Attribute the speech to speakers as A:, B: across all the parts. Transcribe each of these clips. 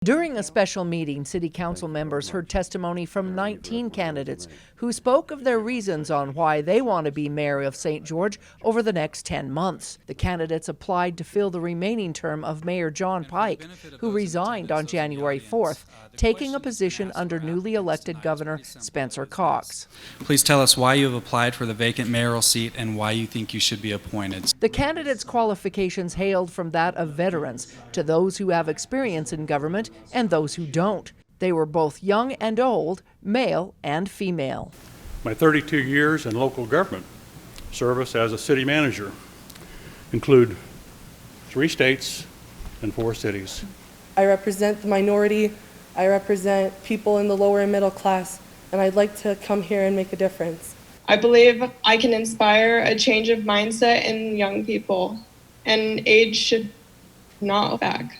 A: During a special meeting, City Council members heard testimony from 19 candidates who spoke of their reasons on why they want to be mayor of St. George over the next 10 months. The candidates applied to fill the remaining term of Mayor Jon Pike, who resigned on January 4th, taking a position under newly elected Governor Spencer Cox.
B: Please tell us why you have applied for the vacant mayoral seat and why you think you should be appointed.
A: The candidates' qualifications hailed from that of veterans to those who have experience in government and those who don't. They were both young and old, male and female.
C: My 32 years in local government service as a city manager include 3 states and 4 cities.
D: I represent the minority, I represent people in the lower and middle class, and I'd like to come here and make a difference.
E: I believe I can inspire a change of mindset in young people, and age should not look back.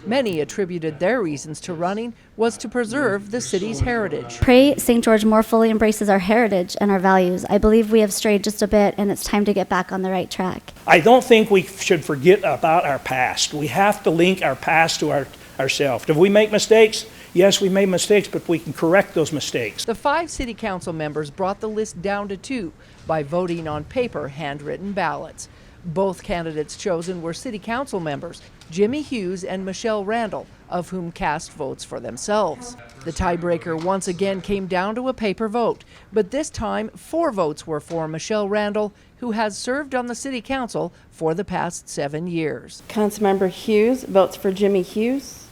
A: Many attributed their reasons to running was to preserve the city's heritage.
F: Pray St. George more fully embraces our heritage and our values. I believe we have strayed just a bit, and it's time to get back on the right track.
G: I don't think we should forget about our past. We have to link our past to ourselves. If we make mistakes, yes, we made mistakes, but we can correct those mistakes.
A: The 5 city council members brought the list down to 2 by voting on paper handwritten ballots. Both candidates chosen were city council members, Jimmy Hughes and Michele Randall, of whom cast votes for themselves. The tiebreaker once again came down to a paper vote, but this time 4 votes were for Michele Randall, who has served on the city council for the past 7 years.
H: Councilmember Hughes votes for Jimmy Hughes.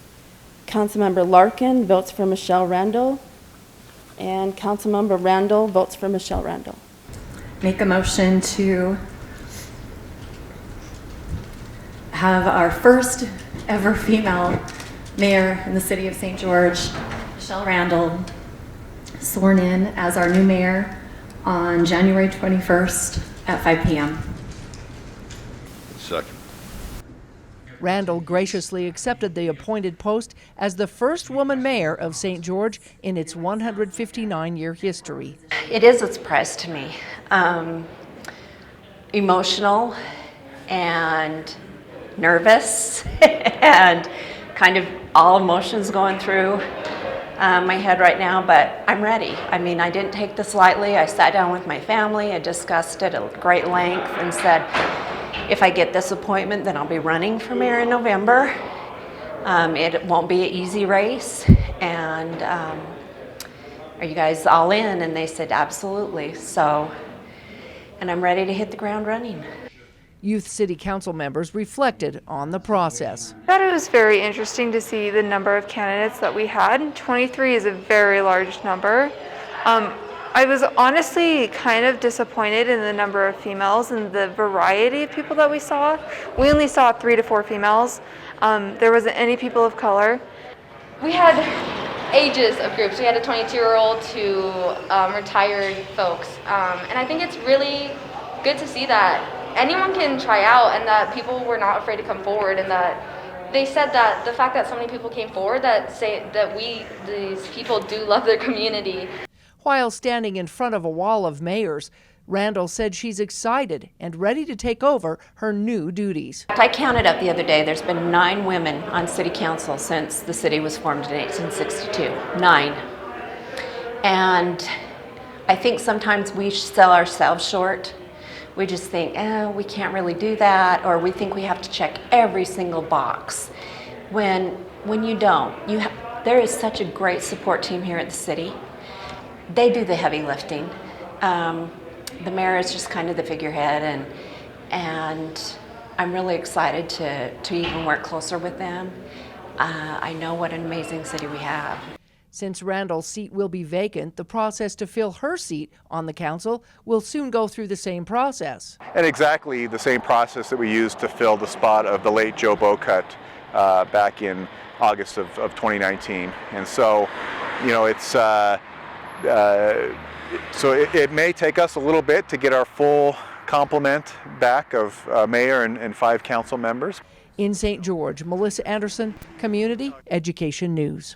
H: Councilmember Larkin votes for Michele Randall. And Councilmember Randall votes for Michele Randall.
I: Make a motion to have our first ever female mayor in the city of St. George, Michele Randall, sworn in as our new mayor on January 21st at 5 p.m.
J: Second.
A: Randall graciously accepted the appointed post as the first woman mayor of St. George in its 159-year history.
K: It is a surprise to me. Emotional and nervous and kind of all emotions going through my head right now, but I'm ready. I mean, I didn't take this lightly. I sat down with my family, I discussed it at great length and said, if I get this appointment, then I'll be running for mayor in November. It won't be an easy race, and are you guys all in? And they said, absolutely. So, and I'm ready to hit the ground running.
A: Youth City Council members reflected on the process.
L: I thought it was very interesting to see the number of candidates that we had. 23 is a very large number. I was honestly kind of disappointed in the number of females and the variety of people that we saw. We only saw 3 to 4 females. There wasn't any people of color.
M: We had ages of groups. We had a 22-year-old to retired folks. And I think it's really good to see that anyone can try out and that people were not afraid to come forward, and that they said that the fact that so many people came forward that say that these people do love their community.
A: While standing in front of a wall of mayors, Randall said she's excited and ready to take over her new duties.
K: I counted up the other day, there's been 9 women on city council since the city was formed in 1862. 9. And I think sometimes we sell ourselves short. We just think, we can't really do that, or we think we have to check every single box. When you don't, there is such a great support team here at the city. They do the heavy lifting. The mayor is just kind of the figurehead, and I'm really excited to even work closer with them. I know what an amazing city we have.
A: Since Randall's seat will be vacant, the process to fill her seat on the council will soon go through the same process.
J: And exactly the same process that we used to fill the spot of the late Joe Bocut back in August of 2019. And so, you know, it may take us a little bit to get our full complement back of mayor and 5 council members.
A: In St. George, Melissa Anderson, Community Education News.